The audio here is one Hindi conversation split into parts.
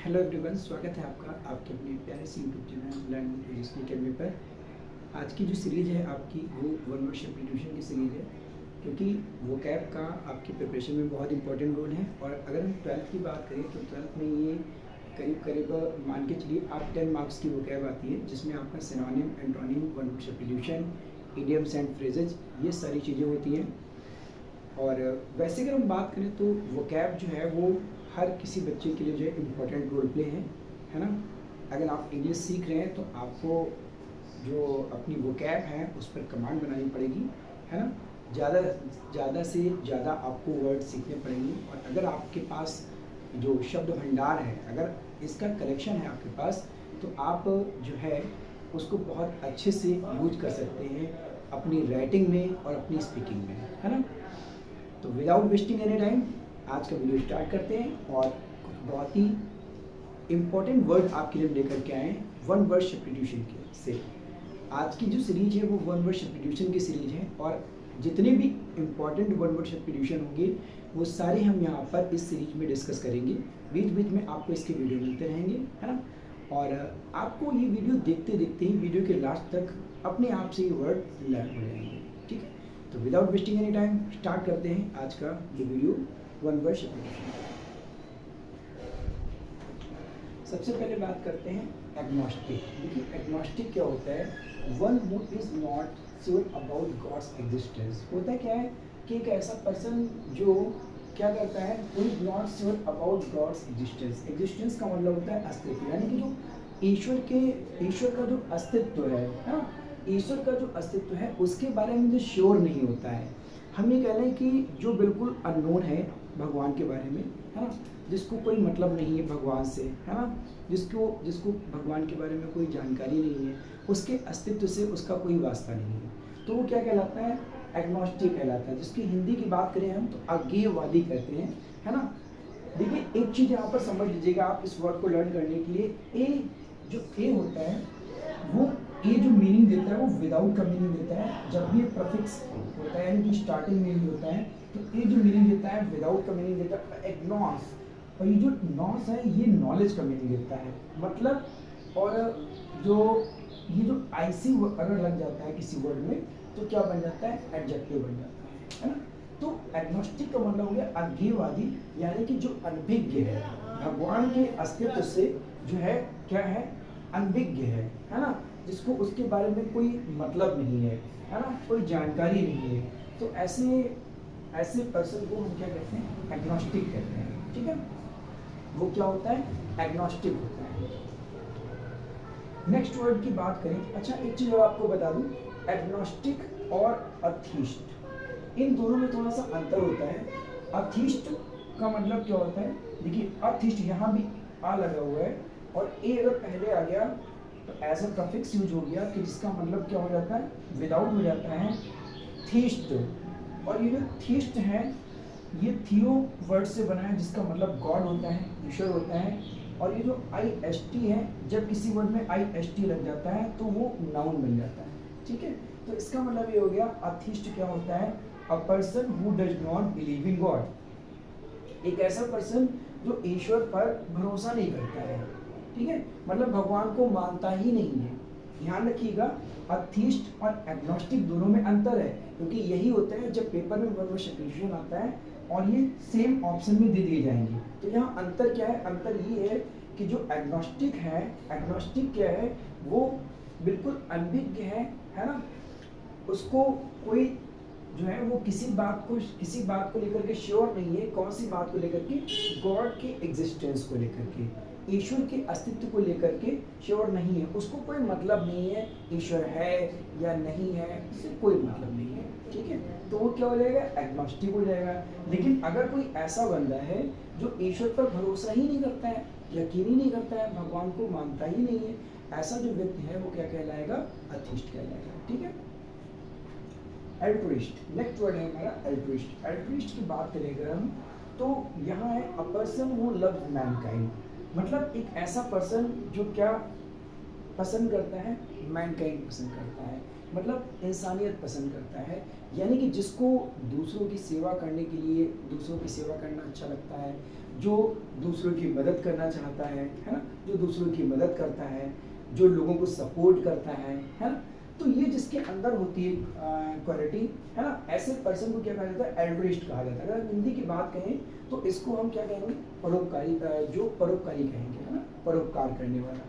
हेलो एवरीवन, स्वागत है आपका आपके अपने प्यारे से YouTube channel learn with academy पर। आज की जो सीरीज़ है आपकी वो वन वर्ड सब्स्टिट्यूशन की सीरीज़ है, क्योंकि वो कैब का आपकी प्रिपरेशन में बहुत इंपॉर्टेंट रोल है। और अगर हम ट्वेल्थ की बात करें तो ट्वेल्थ में ये करीब करीब मान के चलिए आप 10 मार्क्स की वो कैब आती है, जिसमें आपका synonym, antonym, one word substitution, idioms and phrases, ये सारी चीज़ें होती हैं। और वैसे अगर हम बात करें तो वो कैब जो है वो हर किसी बच्चे के लिए जो है इम्पोर्टेंट रोल प्ले है ना। अगर आप इंग्लिश सीख रहे हैं तो आपको जो अपनी वो कैब है उस पर कमांड बनानी पड़ेगी, है ना। ज़्यादा से ज़्यादा आपको वर्ड सीखने पड़ेंगे। और अगर आपके पास जो शब्द भंडार है, अगर इसका कलेक्शन है आपके पास, तो आप जो है उसको बहुत अच्छे से यूज कर सकते हैं अपनी राइटिंग में और अपनी स्पीकिंग में, है ना। तो विदाउट वेस्टिंग एनी टाइम आज का वीडियो स्टार्ट करते हैं और कुछ बहुत ही इम्पोर्टेंट वर्ड आपके लिए लेकर के आए हैं वन वर्ड सब्स्टिट्यूशन के से। आज की जो सीरीज है वो वन वर्ड सब्स्टिट्यूशन की सीरीज है, और जितने भी इम्पोर्टेंट वन वर्ड सब्स्टिट्यूशन होंगे वो सारे हम यहाँ पर इस सीरीज में डिस्कस करेंगे। बीच बीच में आपको इसके वीडियो मिलते रहेंगे, है ना। और आपको ये वीडियो देखते देखते ही वीडियो के लास्ट तक अपने आप से ये वर्ड लर्न हो जाएंगे, ठीक है। तो without wasting any time start करते हैं आज का ये वीडियो वन वर्ड सब्स्टिट्यूशन। सबसे पहले बात करते हैं एग्नोस्टिक। देखिए एग्नोस्टिक क्या होता है? One who is not sure about God's existence. होता क्या है कि एक ऐसा पर्सन जो क्या करता है, who is not sure about God's existence. Existence का मतलब होता है अस्तित्व, यानी कि जो ईश्वर का जो अस्तित्व है ना, ईश्वर का जो अस्तित्व है उसके बारे में जो श्योर नहीं होता है। हम ये कह लें कि जो बिल्कुल अननोन है भगवान के बारे में, है ना, जिसको कोई मतलब नहीं है भगवान से, है ना, जिसको भगवान के बारे में कोई जानकारी नहीं है, उसके अस्तित्व से उसका कोई वास्ता नहीं है, तो वो क्या कहलाता है? एग्नोस्टिक कहलाता है। जिसकी हिंदी की बात करें हम तो अज्ञेयवादी कहते हैं, है ना। देखिए एक चीज़ यहाँ पर समझ लीजिएगा आप इस वर्ड को लर्न करने के लिए, ए होता है वो ए जो मीनिंग देता है वो विदाउट का मीनिंग देता है। जब भी प्रीफिक्स होता है यानी कि स्टार्टिंग मीनिंग होता है तो ए जो मीनिंग देता है विदाउट का मीनिंग देता है एग्नॉस। और ये जो नॉस है ये नॉलेज का मीनिंग देता है, मतलब। और जो ये जो आईसी अगर लग जाता है किसी वर्ड में तो क्या बन जाता है? एडजेक्टिव बन जाता है ना। तो एग्नोस्टिक का मतलब हो गया अज्ञेयवादी, यानी कि जो अनभिज्ञ है भगवान के अस्तित्व से, जो है क्या है? अनभिज्ञ है ना, जिसको उसके बारे में कोई मतलब नहीं है ना, कोई जानकारी नहीं है। तो ऐसे पर्सन को हम क्या कहते हैं? एग्नोस्टिक कहते हैं, ठीक है। वो क्या होता है? एग्नोस्टिक होता है। नेक्स्ट वर्ड की बात करें, अच्छा एक चीज और आपको बता दूं, एग्नोस्टिक और अथीस्ट, इन दोनों में थोड़ा सा अंतर होता है। अथीस्ट का मतलब क्या होता है? देखिए अथीस्ट यहाँ भी आ लगा हुआ है और ए अगर पहले आ गया तो एज अ प्रीफिक्स यूज हो गया, कि जिसका मतलब क्या हो जाता है? विदाउट हो जाता है थीस्ट। और ये जो थीस्ट है ये थियो वर्ड से बना है, जिसका मतलब गॉड होता है, ईश्वर होता है। और ये जो IST है, जब किसी वर्ड में IST लग जाता है तो वो नाउन बन जाता है, ठीक है। तो इसका मतलब ये हो गया अथीस्ट क्या होता है? A person who does not believe in God. एक ऐसा पर्सन जो ईश्वर पर भरोसा नहीं करता है, ठीक है, मतलब भगवान को मानता ही नहीं है। ध्यान रखिएगा अथीस्ट और एग्नोस्टिक दोनों में अंतर है, क्योंकि यही होता है जब पेपर में वन वर्ड सब्स्टिट्यूशन आता है और ये सेम ऑप्शन में दे दिए जाएंगे। तो यहाँ अंतर क्या है? अंतर ये है कि जो एग्नोस्टिक है, एग्नोस्टिक क्या है? वो बिल्कुल अनभिज्ञ है ना, उसको कोई जो है वो किसी बात को लेकर के श्योर नहीं है। कौन सी बात को लेकर के? गॉड के एग्जिस्टेंस को लेकर के, ईश्वर के अस्तित्व को लेकर के श्योर नहीं है। उसको कोई मतलब नहीं है ईश्वर है या नहीं है, इससे कोई मतलब नहीं है, ठीक है। तो वो क्या हो जाएगा? एग्नोस्टिक हो जाएगा। लेकिन अगर कोई ऐसा बंदा है जो ईश्वर पर भरोसा ही नहीं करता है, यकीन ही नहीं करता है, भगवान को मानता ही नहीं है, ऐसा जो व्यक्ति है वो क्या कहलाएगा? अथीस्ट कहलाएगा, ठीक है। एल्ट्रुइस्ट नेक्स्ट वर्ड है हमारा एल्ट्रुइस्ट। एल्ट्रुइस्ट की बात करेंगे हम तो यहाँ है a person who loves Mankind, मतलब एक ऐसा पर्सन जो क्या पसंद करता है, मैनकाइंड पसंद करता है, मतलब इंसानियत पसंद करता है, यानी कि जिसको दूसरों की सेवा करने के लिए, दूसरों की सेवा करना अच्छा लगता है, जो दूसरों की मदद करना चाहता है ना, जो दूसरों की मदद करता है, जो लोगों को सपोर्ट करता है ना, तो ये जिसके अंदर होती है क्वालिटी, है ना, ऐसे पर्सन को क्या कहा जाता है, एल्ट्रुइस्ट कहा जाता है। अगर हिंदी की बात कहें तो इसको हम क्या कहेंगे, परोपकारी, जो परोपकारी कहेंगे, है ना, परोपकार करने वाला।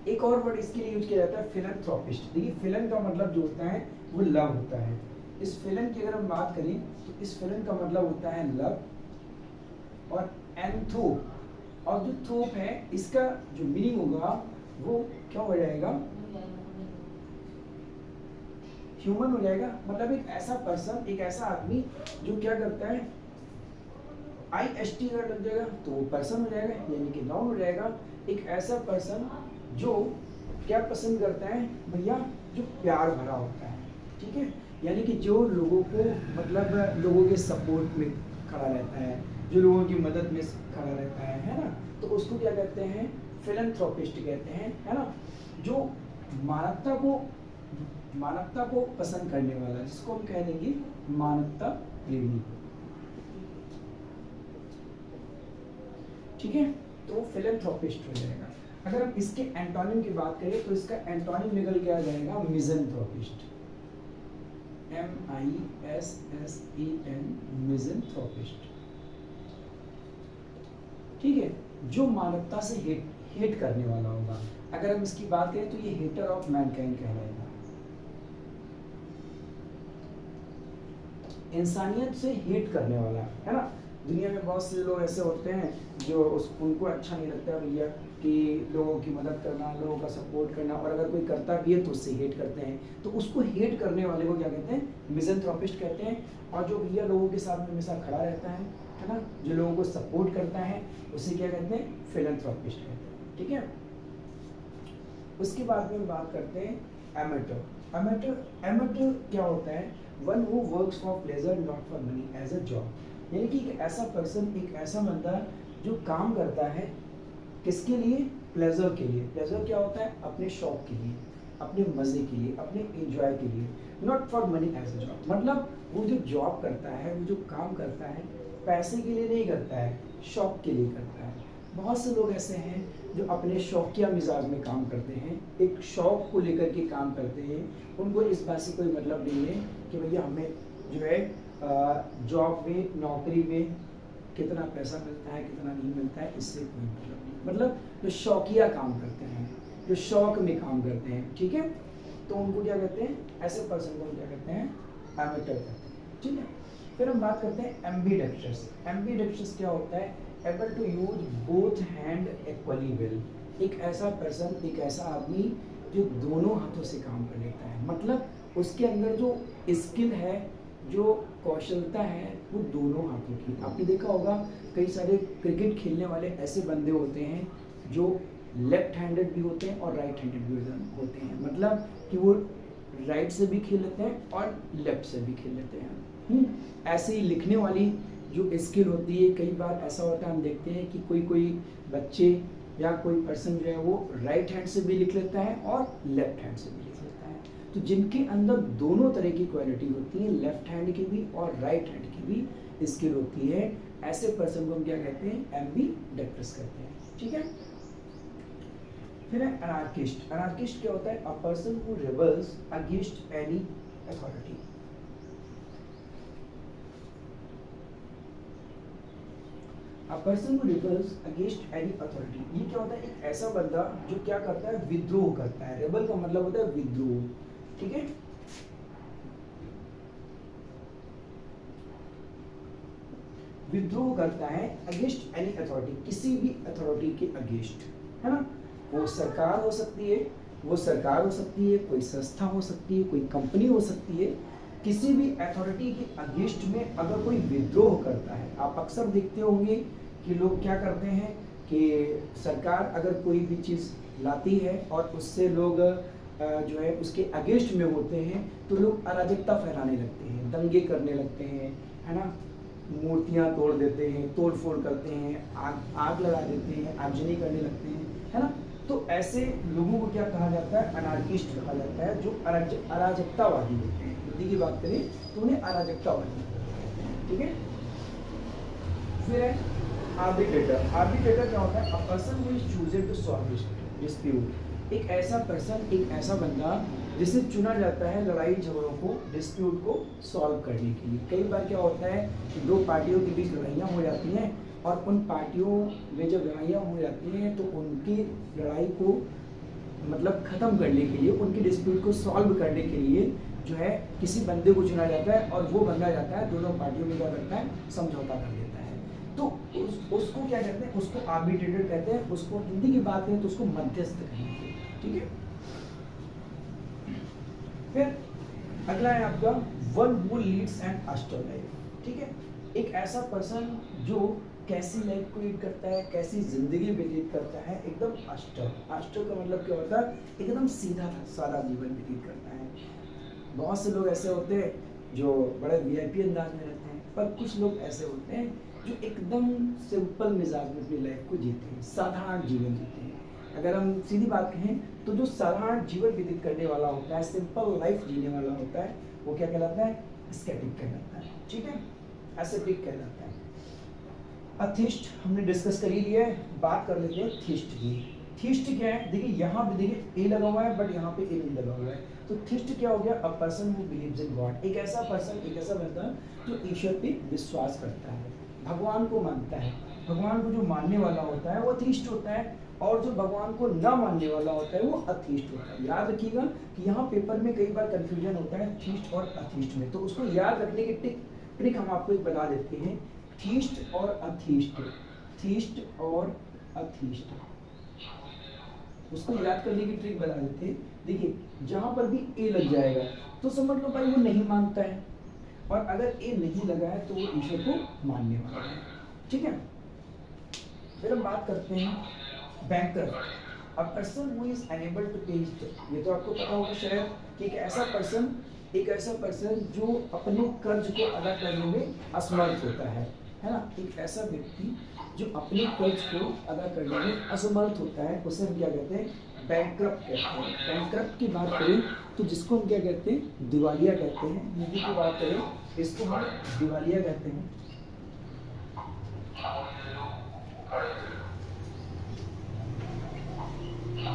एक और वर्ड इसके लिए यूज किया जाता है, फिलैंथ्रोपिस्ट। देखिए फिलन का मतलब जो होता है वो लव होता है। इस फिलन की अगर हम बात करें तो इस फिलन का मतलब होता है लव, और एंथ्रोप, और जो थ्रोप है इसका जो मीनिंग होगा वो क्या हो जाएगा, ह्यूमन हो जाएगा। मतलब एक ऐसा पर्सन, एक ऐसा आदमी जो क्या करता है, IST अगर लग जाएगा तो वो पर्सन हो जाएगा, यानी कि नाउन हो जाएगा। एक ऐसा पर्सन जो क्या पसंद करता है भैया, जो प्यार भरा होता है, ठीक है, यानी कि जो लोगों को, मतलब लोगों के सपोर्ट में खड़ा रहता है, जो लोगों की मदद में खड़ा रहता है ना, तो उसको क्या कहते हैं, फिलैंथ्रोपिस्ट कहते हैं, है ना। जो मानवता को पसंद करने वाला, जिसको हम कह देंगे मानवता प्रेमी, ठीक है, तो वो फिलैंथ्रोपिस्ट हो जाएगा। अगर हम इसके एंटोनिम की बात करें तो इसका एंटोनिम निकल के आ जाएगा मिज़ेंथ्रोपिस्ट, MISSEN, मिज़ेंथ्रोपिस्ट, ठीक है, जो मानवता से हेट करने वाला होगा। अगर हम इसकी बात करें तो ये हेटर ऑफ मैनकाइंड कहलाएगा, इंसानियत से हेट करने वाला, है ना। दुनिया में बहुत से लोग ऐसे होते हैं जो उनको अच्छा नहीं लगता भैया कि लोगों की मदद करना, लोगों का सपोर्ट करना, और अगर कोई करता भी है तो उससे हेट करते हैं। तो उसको हेट करने वाले को क्या कहते हैं, मिज़ेंथ्रोपिस्ट कहते हैं। और जो भैया लोगों के साथ हमेशा खड़ा रहता है ना, जो लोगों को सपोर्ट करता है, उसे क्या कहते हैं, फिलैंथ्रोपिस्ट कहते हैं, ठीक है। उसके बाद में हम बात करते हैं एमेटर। एमेटर क्या होता है, one who works for pleasure not for money, as a job, यानी कि एक ऐसा पर्सन, एक ऐसा बंदा जो काम करता है किसके लिए, प्लेजर के लिए। प्लेजर क्या होता है, अपने शौक के लिए, अपने मजे के लिए, अपने एंजॉय के लिए, not for money as a job. मतलब वो जो जॉब करता है, वो जो काम करता है, पैसे के लिए नहीं करता है, शौक के लिए करता है। बहुत से लोग ऐसे हैं जो अपने शौकिया मिजाज में काम करते हैं, एक शौक को लेकर के काम करते हैं, उनको इस बात से कोई मतलब नहीं है कि भैया हमें जो है जॉब में, नौकरी में कितना पैसा मिलता है, कितना नहीं मिलता है, इससे कोई मतलब नहीं। मतलब जो शौकिया काम करते हैं, जो शौक में काम करते हैं, ठीक है, तो उनको क्या कहते हैं, ऐसे पर्सन को क्या कहते हैं, एमेटर कहते हैं, ठीक है। फिर हम बात करते हैं एम्बीडेक्स्ट्रस। एम्बीडेक्स्ट्रस क्या होता है, able to use both hand equally well. एक ऐसा पर्सन, एक ऐसा आदमी जो दोनों हाथों से काम कर लेता है, मतलब उसके अंदर जो स्किल है, जो कौशलता है, वो दोनों हाथों की। आपने देखा होगा कई सारे क्रिकेट खेलने वाले ऐसे बंदे होते हैं जो लेफ्ट हैंडेड भी होते हैं और राइट हैंडेड भी होते हैं, मतलब कि वो राइट से भी खेल लेते हैं और लेफ्ट से भी खेल लेते हैं। ऐसे ही लिखने वाली जो स्किल होती है, कई बार ऐसा होता है, हम देखते हैं कि कोई बच्चे या कोई पर्सन जो है वो राइट हैंड से भी लिख लेता है और लेफ्ट हैंड से भी लिख लेता है। तो जिनके अंदर दोनों तरह की क्वालिटी होती है, लेफ्ट हैंड की भी और राइट हैंड की भी स्किल होती है, ऐसे पर्सन को हम क्या कहते हैं, एम्बीडेक्स्ट्रस कहते हैं, ठीक है। फिर है अनार्किस्ट। अनार्किस्ट क्या होता है, a person who rebels against any authority. A person who rebels against any authority, ये क्या होता है, एक ऐसा बंदा जो क्या करता है, विद्रोह करता है। रेबल का मतलब होता है विद्रोह, ठीक है। विद्रोह करता है अगेंस्ट एनी अथॉरिटी, किसी भी अथॉरिटी के अगेंस्ट, है ना। वो सरकार हो सकती है, कोई संस्था हो सकती है, कोई कंपनी हो सकती है, किसी भी अथॉरिटी के अगेंस्ट में अगर कोई विद्रोह करता है। आप अक्सर देखते होंगे कि लोग क्या करते हैं कि सरकार अगर कोई भी चीज़ लाती है और उससे लोग जो है उसके अगेंस्ट में होते हैं, तो लोग अराजकता फैलाने लगते हैं, दंगे करने लगते हैं, है ना, मूर्तियाँ तोड़ देते हैं, तोड़ फोड़ करते हैं, आग लगा देते हैं, आगजनी करने लगते हैं, है ना। तो ऐसे लोगों को क्या कहा जाता है, अनार्किस्ट कहा जाता है, जो अराजकतावादी होते हैं। हिंदी की बात करें तो उन्हें अराजकतावादी, ठीक है। फिर है आर्बिट्रेटर। आर्बिट्रेटर क्या होता है, a person who is chosen to solve dispute. एक ऐसा पर्सन, एक ऐसा बंदा जिसे चुना जाता है लड़ाई झगड़ों को, डिस्प्यूट को सॉल्व करने के लिए। कई बार क्या होता है कि दो पार्टियों के बीच लड़ाइयाँ हो जाती हैं, और उन पार्टियों में जब लड़ाइयाँ हो जाती हैं तो उनकी लड़ाई को मतलब ख़त्म करने के लिए, उनके डिस्प्यूट को सॉल्व करने के लिए जो है किसी बंदे को चुना जाता है, और वो बंदा जाता है दोनों पार्टियों में क्या करता है, समझौता कर देता है। तो उसको क्या कहते हैं, उसको आर्बिट्रेटर कहते हैं। उसको हिंदी की बात करें तो उसको मध्यस्थ कहेंगे, ठीक है। फिर अगला है आपका one who leads an austere life, ठीक है। एक ऐसा पर्सन जो कैसी लाइफ को लीड करता है, कैसी जिंदगी व्यतीत करता है, एकदम ऑस्टर। ऑस्टर का मतलब क्या होता है, एकदम सीधा सादा जीवन व्यतीत करता है। बहुत से लोग ऐसे होते हैं जो बड़े वीआईपी अंदाज में रहते हैं, पर कुछ लोग ऐसे होते हैं जो एकदम सिंपल मिजाज में अपनी लाइफ को जीते हैं, साधारण जीवन जीते हैं। अगर हम सीधी बात कहें तो जो साधारण जीवन व्यतीत करने वाला होता है, सिंपल लाइफ जीने वाला होता है, वो क्या कहलाता है, एस्केटिक कहलाता है, ठीक है, एसेटिक कहलाता है। अथिस्ट हमने डिस्कस कर ही लिया है, बात कर लेते हैं थीस्ट की। थीस्ट क्या है, देखिए यहाँ पे देखिए ए लगा हुआ है, बट यहाँ पे ए नहीं लगा हुआ है। तो थीस्ट क्या हो गया, अ person who believes in God. एक ऐसा पर्सन, एक ऐसा बंदा जो ईश्वर पे विश्वास करता है, भगवान को मानता है। भगवान को जो मानने वाला होता है वो थीस्ट होता है, और जो भगवान को ना मानने वाला होता है वो अथीस्ट होता है। याद रखिएगा कि यहाँ पेपर में कई बार कंफ्यूजन होता है थीस्ट और अथीस्ट में, तो उसको याद रखने की ट्रिक हम आपको एक बता देते हैं। थीस्ट और अथीस्ट, थीस्ट और अथीस्ट, उसको याद करने की ट्रिक बता देते हैं। देखिए जहां पर भी ए लग जाएगा तो समझ लो भाई वो नहीं मानता है, और अगर ए नहीं लगा है तो वो ईश्वर को मानने वाला है, ठीक है। फिर हम बात करते हैं bankrupt, a person who is unable to pay his debt. ये तो आपको पता होगा शायद कि एक ऐसा पर्सन जो अपने कर्ज को अदा करने में असमर्थ होता है ना। एक ऐसा व्यक्ति जो अपने कर्ज को अदा करने में असमर्थ होता है, उसे हम क्या कहते हैं, बैंकरप्ट कहते हैं। बैंकरप्ट की बात करें तो जिसको हम क्या कहते हैं, दिवालिया कहते हैं। हिंदी की बात करें इसको हम दिवालिया कहते हैं।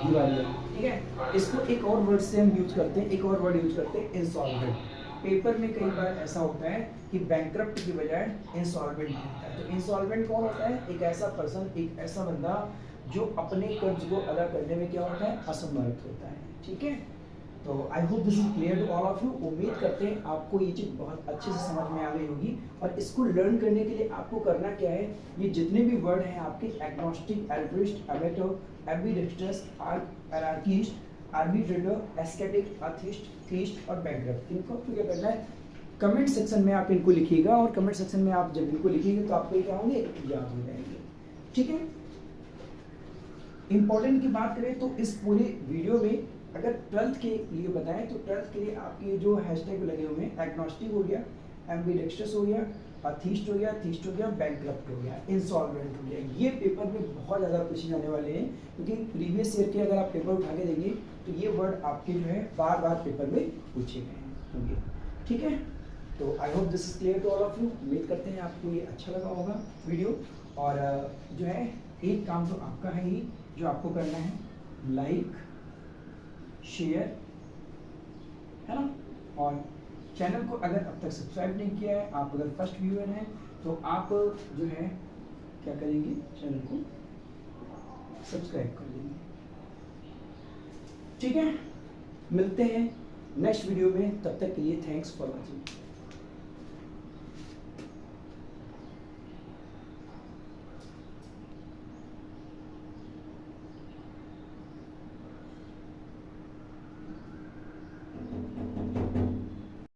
दिवालिया, ठीक है। इसको एक और वर्ड से हम यूज करते हैं, एक और वर्ड यूज करते हैं, इंसॉल्वेंट। पेपर में कई बार ऐसा होता है कि बैंकरप्ट की बजाय इंसॉल्वेंट होता है। तो इंसॉल्वेंट कौन होता है, एक ऐसा पर्सन, एक ऐसा बंदा जो अपने कर्ज को अदा करने में क्या होता है, असमर्थ होता है, ठीक है। तो I hope this is clear to all of you. उम्मीद करते हैं आपको ये चीज़ बहुत अच्छे से समझ में आ गई होगी। और इसको लर्न करने के लिए आपको करना क्या है, ये जितने भी वर्ड हैं आपके, agnostic, altruist, amateur, ambidextrous, anarchist, arbitrator, ascetic, atheist, theist और बैंकरप्ट, इनको आपको क्या करना है, कमेंट सेक्शन में आप इनको लिखिएगा। और कमेंट सेक्शन में आप जब इनको लिखिएगा तो आपको क्या होंगे, याद हो जाएंगे, ठीक है। इंपॉर्टेंट की बात करें तो इस पूरे वीडियो में अगर 12th के लिए बताएं तो 12th के लिए आपके जो हैशटैग लगे हुए हैं, एग्नोस्टिक हो गया, एम्बिडेक्स्ट्रस हो गया, अथीस्ट हो गया, थीस्ट हो गया, बैंकरप्ट हो गया, इंसॉल्वेंट हो गया। ये पेपर में बहुत ज़्यादा क्वेश्चन आने वाले हैं, क्योंकि प्रीवियस ईयर के अगर आप पेपर उठा के देंगे तो ये वर्ड आपके जो है बार बार पेपर में पूछे गए होंगे, ठीक है। तो I hope this is clear to all of you. उम्मीद करते हैं आपको ये अच्छा लगा होगा वीडियो। और जो है एक काम तो आपका है ही, जो आपको करना है, लाइक, शेयर, है ना। और चैनल को अगर अब तक सब्सक्राइब नहीं किया है, आप अगर फर्स्ट व्यूअर हैं तो आप जो है क्या करेंगे, चैनल को सब्सक्राइब कर देंगे, ठीक है। मिलते हैं नेक्स्ट वीडियो में, तब तक के लिए थैंक्स फॉर वॉचिंग।